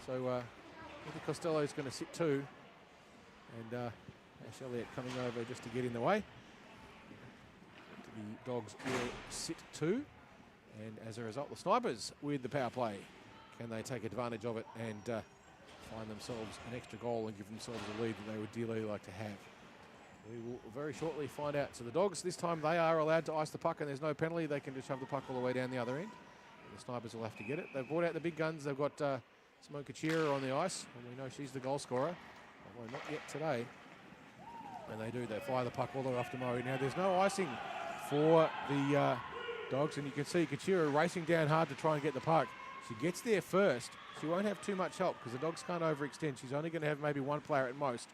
So I think Costello's going to sit 2. And Ash Elliott coming over just to get in the way. The Dogs will sit 2. And as a result, the Snipers with the power play. Can they take advantage of it and find themselves an extra goal and give themselves a lead that they would dearly like to have? We will very shortly find out. So the Dogs, this time they are allowed to ice the puck and there's no penalty. They can just shove the puck all the way down the other end. The Snipers will have to get it. They've brought out the big guns. They've got Simone Kachira on the ice, and we know she's the goal scorer. Although not yet today. And they do. They fire the puck all the way off to Murray. Now there's no icing for the Dogs, and you can see Kachira racing down hard to try and get the puck. She gets there first. She won't have too much help because the Dogs can't overextend. She's only going to have maybe 1 player at most,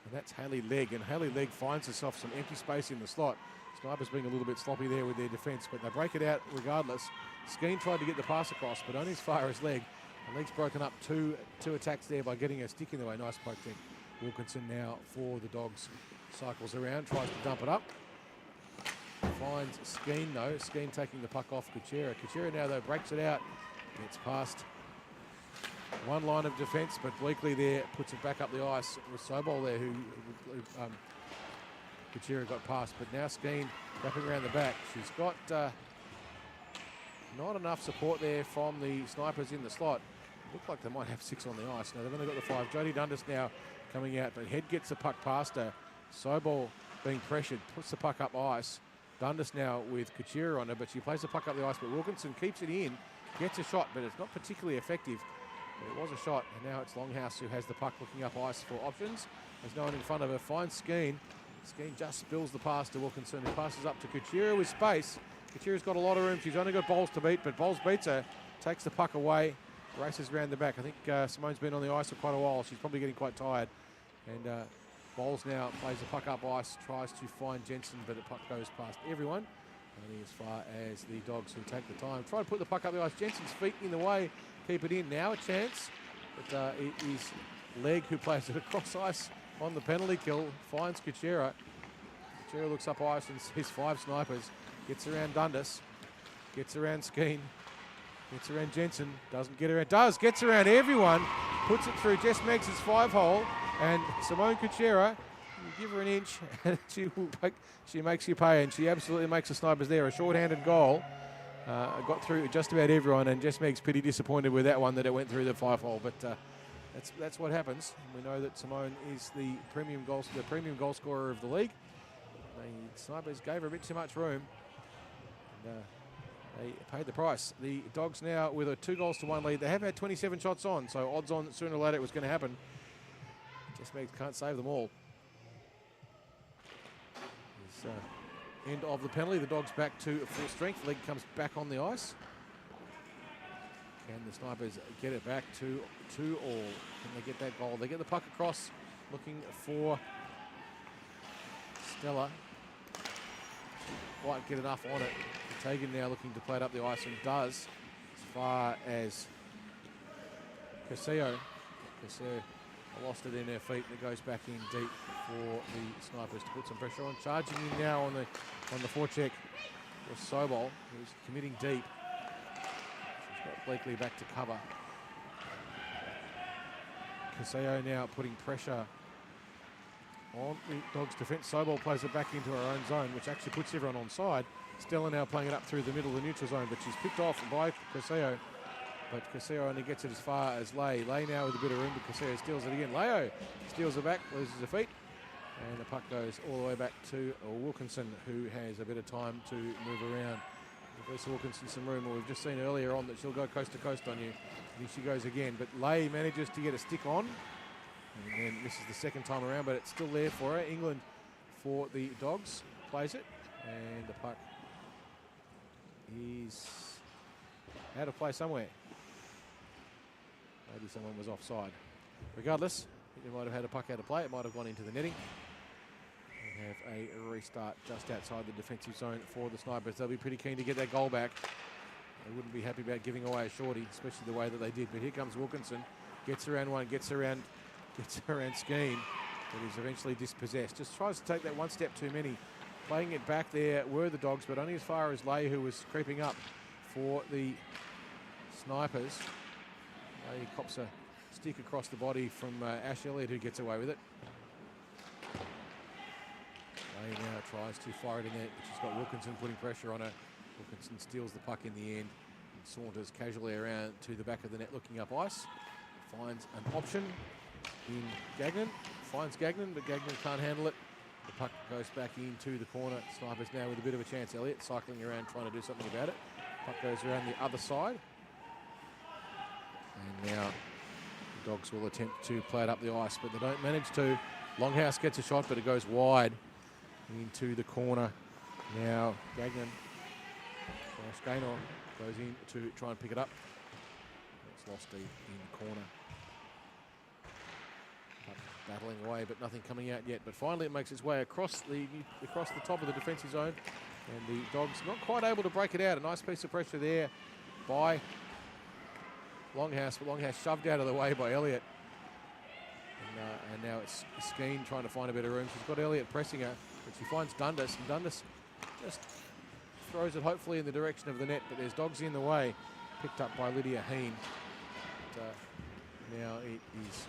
and that's Hayley Legg. And Hayley Legg finds herself some empty space in the slot. Snipers being a little bit sloppy there with their defence, but they break it out regardless. Skeen tried to get the pass across, but only as far as Legg. And Legg's broken up two attacks there by getting her stick in the way. Nice poke thing. Wilkinson now for the Dogs. Cycles around, tries to dump it up. Finds Skeen though. Skeen taking the puck off Kachira. Kachira now though breaks it out. Gets past 1 line of defence, but Bleakley there puts it back up the ice. It was Sobol there who Kachira got past, but now Skeen wrapping around the back. She's got not enough support there from the Snipers in the slot. Look like they might have 6 on the ice. Now they've only got the 5. Jodie Dundas now coming out, but Head gets the puck past her. Sobol being pressured, puts the puck up ice. Dundas now with Kachira on her, but she plays the puck up the ice, but Wilkinson keeps it in, gets a shot, but it's not particularly effective. But it was a shot, and now it's Longhouse who has the puck looking up ice for options. There's no one in front of her, finds Skeen. Skeen just spills the pass to Wilkinson, who passes up to Kachira with space. Kachira's got a lot of room. She's only got Bowles to beat, but Bowles beats her, takes the puck away, races around the back. I think Simone's been on the ice for quite a while. She's probably getting quite tired. And Bowles now plays the puck up ice, tries to find Jensen, but the puck goes past everyone. Only as far as the Dogs who take the time. Try to put the puck up the ice. Jensen's feet in the way. Keep it in. Now a chance. But it is Legg who plays it across ice on the penalty kill, finds Kuchera. Kuchera looks up ice and sees 5 snipers. Gets around Dundas. Gets around Skeen. Gets around Jensen. Doesn't get around. Gets around everyone. Puts it through Jess Meggs' 5-hole. And Simone Kuchera, you give her an inch and she makes you pay. And she absolutely makes the snipers there. A short-handed goal. Got through just about everyone. And Jess Meggs pretty disappointed with that one that it went through the 5-hole. But that's what happens. We know that Simone is the premium goal scorer of the league. The snipers gave her a bit too much room. And, they paid the price. The Dogs now with a 2-1 lead. They have had 27 shots on, so odds on that sooner or later it was going to happen. Jess Meggs can't save them all. This, end of the penalty. The Dogs back to full strength. Leg comes back on the ice. Can the Snipers get it back to 2-2? Can they get that goal? They get the puck across, looking for Stella. Quite get enough on it. Tagan now looking to play it up the ice and does, as far as Caseo. Caseo lost it in her feet and it goes back in deep for the Snipers to put some pressure on. Charging in now on the forecheck for Sobol, who's committing deep. She's got Blakely back to cover. Caseo now putting pressure on the Dogs' defence. Sobol plays it back into her own zone, which actually puts everyone on side. Stella now playing it up through the middle of the neutral zone, but she's picked off by Caseo. But Caseo only gets it as far as Lay. Lay now with a bit of room, but Caseo steals it again. Leo steals it back, loses her feet. And the puck goes all the way back to Wilkinson, who has a bit of time to move around. Lisa Wilkinson some room. Well, we've just seen earlier on that she'll go coast to coast on you. And she goes again, but Lay manages to get a stick on. And then this is the second time around, but it's still there for her. England for the Dogs plays it, and the puck is out of play somewhere. Maybe someone was offside. Regardless, you might have had a puck out of play. It might have gone into the netting. We have a restart just outside the defensive zone for the Snipers. They'll be pretty keen to get that goal back. They wouldn't be happy about giving away a shorty, especially the way that they did. But here comes Wilkinson. Gets around one, gets around Skeen, but is eventually dispossessed. Just tries to take that one step too many. Playing it back there were the Dogs, but only as far as Lay, who was creeping up for the Snipers. Lay cops a stick across the body from Ash Elliott, who gets away with it. Lay now tries to fire it in there, but she's got Wilkinson putting pressure on her. Wilkinson steals the puck in the end and saunters casually around to the back of the net looking up ice. Finds an option in Gagnon. Finds Gagnon, but Gagnon can't handle it. The puck goes back into the corner. Snipers now with a bit of a chance. Elliott cycling around trying to do something about it. Puck goes around the other side. And now the Dogs will attempt to play it up the ice, but they don't manage to. Longhouse gets a shot, but it goes wide into the corner. Now Gagnon, Gaynor goes in to try and pick it up. It's lost in the corner. Battling away, but nothing coming out yet. But finally it makes its way across the top of the defensive zone. And the Dogs not quite able to break it out. A nice piece of pressure there by Longhouse. But Longhouse shoved out of the way by Elliott. And now it's Skeen trying to find a bit of room. She's got Elliott pressing her, but she finds Dundas. And Dundas just throws it hopefully in the direction of the net. But there's Dogs in the way. Picked up by Lydia Heen. But, now it is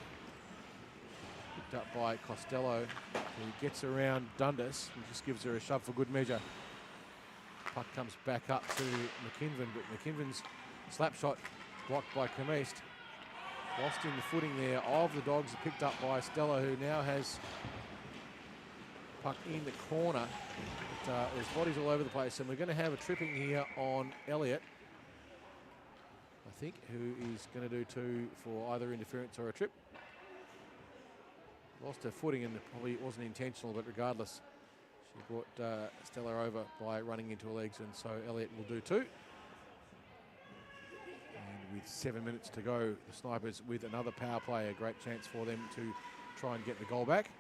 picked up by Costello, who gets around Dundas and just gives her a shove for good measure. Puck comes back up to McKinven, but McKinven's slap shot blocked by Kamest. Lost in the footing there of the Dogs, picked up by Stella, who now has puck in the corner. But, there's bodies all over the place, and we're going to have a tripping here on Elliott, I think, who is going to do 2 for either interference or a trip. Lost her footing and probably wasn't intentional, but regardless, she brought Stella over by running into her legs, and so Elliott will do 2. And with 7 minutes to go, the Snipers with another power play, a great chance for them to try and get the goal back.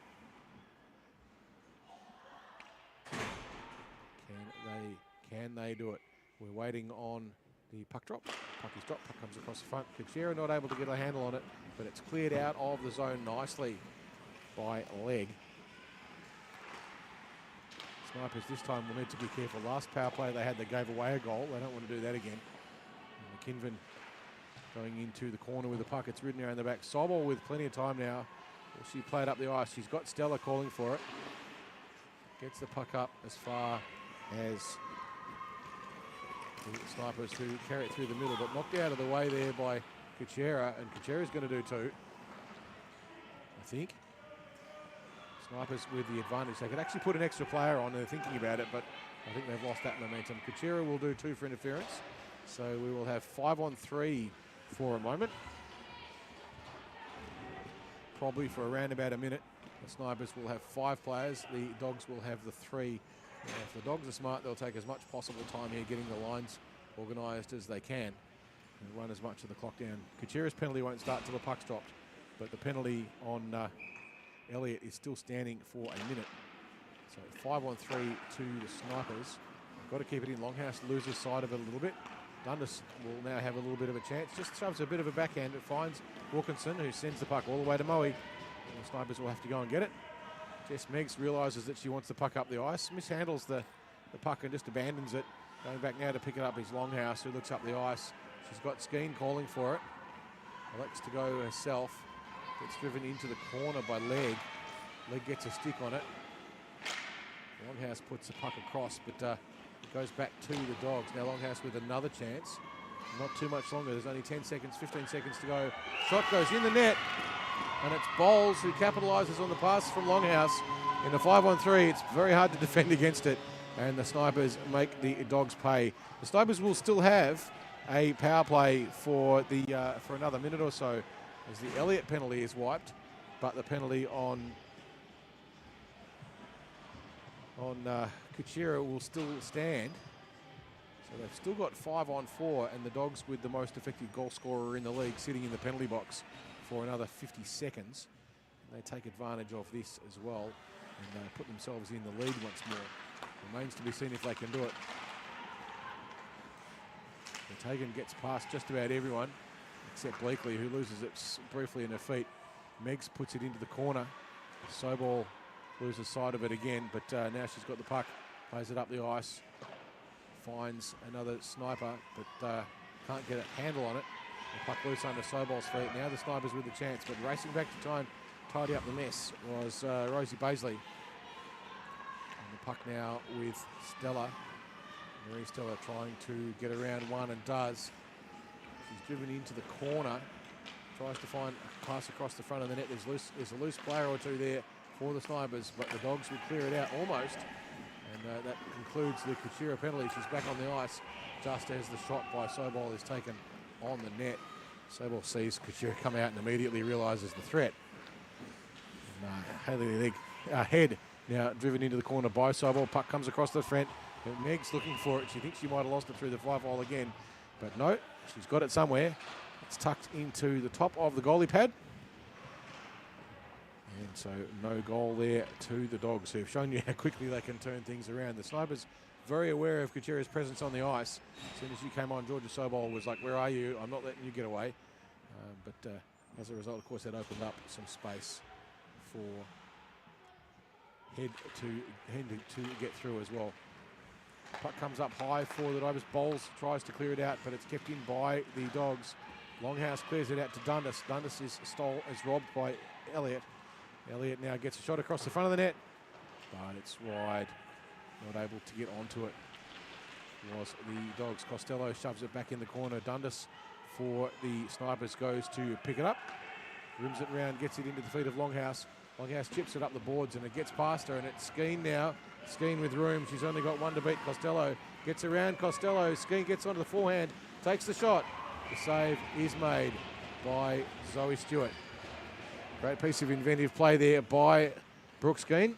Can they do it? We're waiting on the puck drop. Puck is dropped, puck comes across the front. Kuchera not able to get a handle on it, but it's cleared out of the zone nicely by leg. Snipers this time will need to be careful. Last power play they gave away a goal. They don't want to do that again. And McKinven going into the corner with the puck. It's ridden around the back. Sobol with plenty of time now. Well, she played up the ice. She's got Stella calling for it. Gets the puck up as far as the Snipers who carry it through the middle, but knocked out of the way there by Kuchera, and Kuchera's going to do too, I think. Snipers with the advantage. They could actually put an extra player on. They're thinking about it, but I think they've lost that momentum. Kuchera will do 2 for interference. So we will have 5-on-3 for a moment. Probably for around about a minute. The Snipers will have 5 players. The Dogs will have the 3. If the Dogs are smart, they'll take as much possible time here getting the lines organised as they can and run as much of the clock down. Kuchera's penalty won't start till the puck's dropped, but the penalty on Elliott is still standing for a minute. So 5-on-3 to the Snipers. Got to keep it in. Longhouse loses sight of it a little bit. Dundas will now have a little bit of a chance. Just shoves a bit of a backhand. It finds Wilkinson, who sends the puck all the way to Moe. And the Snipers will have to go and get it. Jess Meggs realises that she wants the puck up the ice. Mishandles the puck and just abandons it. Going back now to pick it up is Longhouse, who looks up the ice. She's got Skeen calling for it. Elects to go herself. Gets driven into the corner by Leg. Leg gets a stick on it. Longhouse puts the puck across, but it goes back to the Dogs. Now Longhouse with another chance. Not too much longer. There's only 10 seconds, 15 seconds to go. Shot goes in the net. And it's Bowles who capitalises on the pass from Longhouse. In a 5-on-3, it's very hard to defend against it. And the Snipers make the Dogs pay. The Snipers will still have a power play for another minute or so, as the Elliott penalty is wiped, but the penalty on Kuchera will still stand. So they've still got 5-on-4, and the Dogs with the most effective goal scorer in the league sitting in the penalty box for another 50 seconds. And they take advantage of this as well and put themselves in the lead once more. Remains to be seen if they can do it. Tagan gets past just about everyone except Bleakley, who loses it briefly in her feet. Meggs puts it into the corner. Sobol loses sight of it again, but now she's got the puck, plays it up the ice, finds another Sniper, but can't get a handle on it. The puck loose under Sobol's feet. Now the Snipers with the chance, but racing back to try and tidy up the mess was Rosie Baisley. And the puck now with Stella. Marie Stella trying to get around one and does. She's driven into the corner. Tries to find a pass across the front of the net. There's a loose player or two there for the Snipers, but the Dogs would clear it out almost. And that concludes the Kuchera penalty. She's back on the ice just as the shot by Sobol is taken on the net. Sobol sees Kuchera come out and immediately realises the threat. And, Haley Head now driven into the corner by Sobol. Puck comes across the front. Meg's looking for it. She thinks she might have lost it through the 5-hole again, but no, she's got it somewhere. It's tucked into the top of the goalie pad. And so no goal there to the Dogs, who've shown you how quickly they can turn things around. The Snipers very aware of Kuchera's presence on the ice. As soon as you came on, Georgia Sobol was like, "Where are you? I'm not letting you get away." But as a result, of course, that opened up some space for Head to get through as well. Puck comes up high for the Divers. Bowles tries to clear it out, but it's kept in by the Dogs. Longhouse clears it out to Dundas. Dundas is robbed by Elliott. Elliott now gets a shot across the front of the net, but it's wide. Not able to get onto it was the Dogs. Costello shoves it back in the corner. Dundas for the Snipers goes to pick it up. Rims it around, gets it into the feet of Longhouse. Longhouse chips it up the boards and it gets past her, and it's Skeen now. Skeen with room. She's only got one to beat. Costello gets around Costello. Skeen gets onto the forehand, takes the shot. The save is made by Zoe Stewart. Great piece of inventive play there by Brooke Skeen.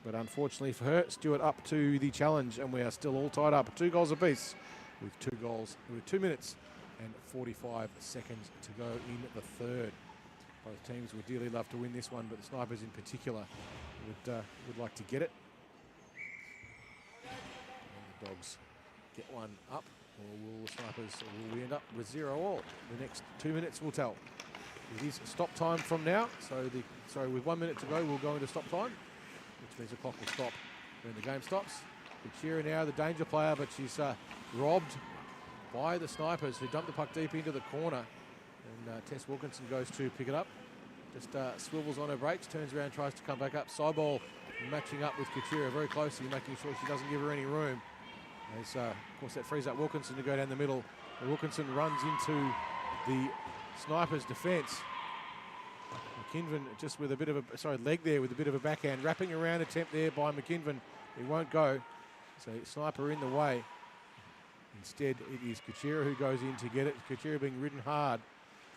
But unfortunately for her, Stewart up to the challenge, and we are still all tied up. 2 goals apiece with 2 minutes and 45 seconds to go in the third. Both teams would dearly love to win this one, but the Snipers in particular would like to get it. And the Dogs get one up, or will the Snipers, will we end up with 0-all? The next 2 minutes will tell. It is stop time from now. So with 1 minute to go, we'll go into stop time, which means the clock will stop when the game stops. Kachira now the danger player, but she's robbed by the snipers who dump the puck deep into the corner. And Tess Wilkinson goes to pick it up. Just swivels on her brakes, turns around, tries to come back up. Sybol matching up with Kachira very closely, making sure she doesn't give her any room. As, of course, that frees up Wilkinson to go down the middle. And Wilkinson runs into the snipers' defence. McKinven just with a bit of a, leg there with a bit of a backhand. Wrapping around attempt there by McKinven. He won't go. So sniper in the way. Instead, it is Kachira who goes in to get it. Kachira being ridden hard.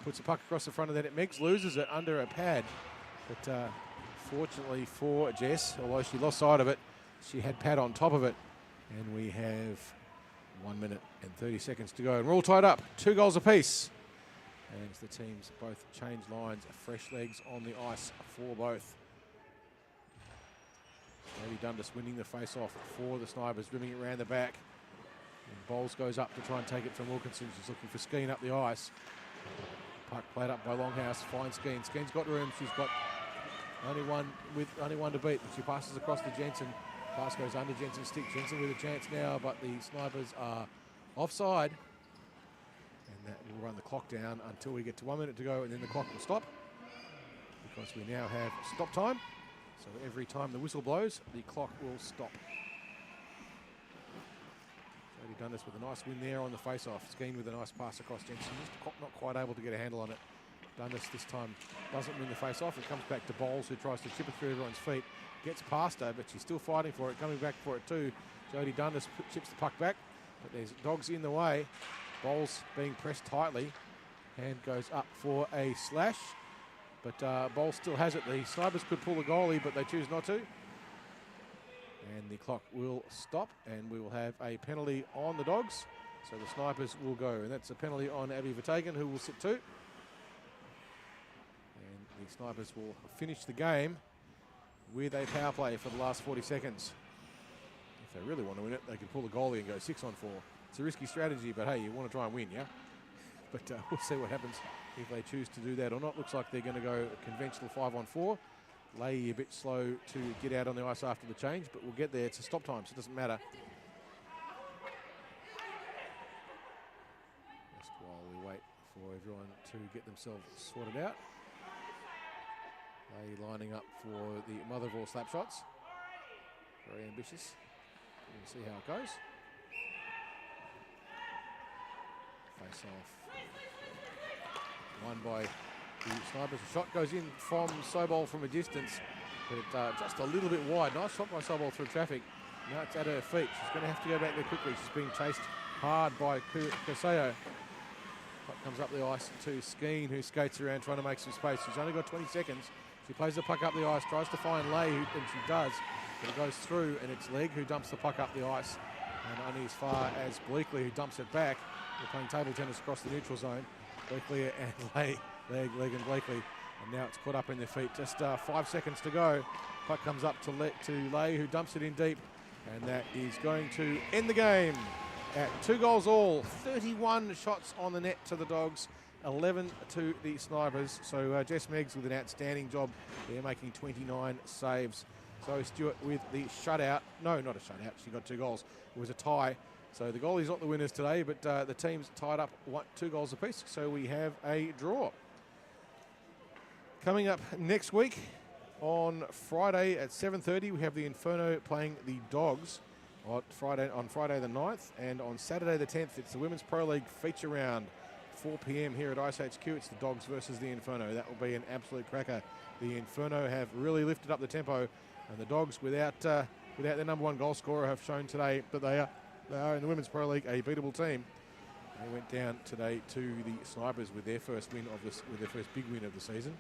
Puts the puck across the front of the net. Meggs loses it under a pad. But fortunately for Jess, although she lost sight of it, she had pad on top of it. And we have 1 minute and 30 seconds to go. And we're all tied up. 2 goals apiece. As the teams both change lines. Fresh legs on the ice for both. Lady Dundas winning the face-off for the snipers, rimming it around the back. And Bowles goes up to try and take it from Wilkinson. She's looking for Skeen up the ice. Puck played up by Longhouse, finds Skeen. Skeen's got room. She's got only one to beat. But she passes across to Jensen. Pass goes under Jensen's stick. Jensen with a chance now, but the snipers are offside. And that will run the clock down until we get to 1 minute to go, and then the clock will stop because we now have stop time. So every time the whistle blows, the clock will stop. Jodie Dundas with a nice win there on the face-off. Skeen with a nice pass across Jensen. Just not quite able to get a handle on it. Dundas this time doesn't win the face-off. It comes back to Bowles, who tries to chip it through everyone's feet. Gets past her, but she's still fighting for it. Coming back for it too. Jodie Dundas chips the puck back, but there's dogs in the way. Bowles being pressed tightly. Hand goes up for a slash. But Bowles still has it. The snipers could pull the goalie, but they choose not to. And the clock will stop, and we will have a penalty on the Dogs. So the snipers will go, and that's a penalty on Abby Vertagen, who will sit too. And the snipers will finish the game with a power play for the last 40 seconds. If they really want to win it, they can pull the goalie and go 6-on-4. It's a risky strategy, but hey, you want to try and win, yeah? But we'll see what happens if they choose to do that or not. Looks like they're going to go a conventional 5-on-4. Leahy a bit slow to get out on the ice after the change, but we'll get there. It's a stop time, so it doesn't matter. Just while we wait for everyone to get themselves sorted out. Leahy lining up for the mother of all slap shots. Very ambitious. We'll see how it goes. Face off. Won by the snipers. The shot goes in from Sobol from a distance, but just a little bit wide. Nice shot by Sobol through traffic. Now it's at her feet. She's going to have to go back there quickly. She's being chased hard by Kurseo. Puck comes up the ice to Skeen, who skates around trying to make some space. She's only got 20 seconds. She plays the puck up the ice, tries to find Leigh, and she does. But it goes through, and it's Legg who dumps the puck up the ice. And only as far as Bleakley, who dumps it back. They're playing table tennis across the neutral zone. Bleakley and Legg and Bleakley. And now it's caught up in their feet. Just 5 seconds to go. Puck comes up to Leigh, who dumps it in deep. And that is going to end the game at 2 goals all. 31 shots on the net to the Dogs. 11 to the snipers. So Jess Meggs with an outstanding job. They're making 29 saves. So Stewart with the shutout. No, not a shutout. She got 2 goals. It was a tie. So the goalie's not the winners today, but the team's tied up 2 goals apiece. So we have a draw. Coming up next week on Friday at 7:30, we have the Inferno playing the Dogs on Friday the 9th. And on Saturday the 10th, it's the Women's Pro League feature round. 4 p.m. here at IceHQ. It's the Dogs versus the Inferno. That will be an absolute cracker. The Inferno have really lifted up the tempo, and the Dogs, without their number 1 goal scorer, have shown today that they are in the Women's Pro League a beatable team. They went down today to the Snipers with their first big win of the season.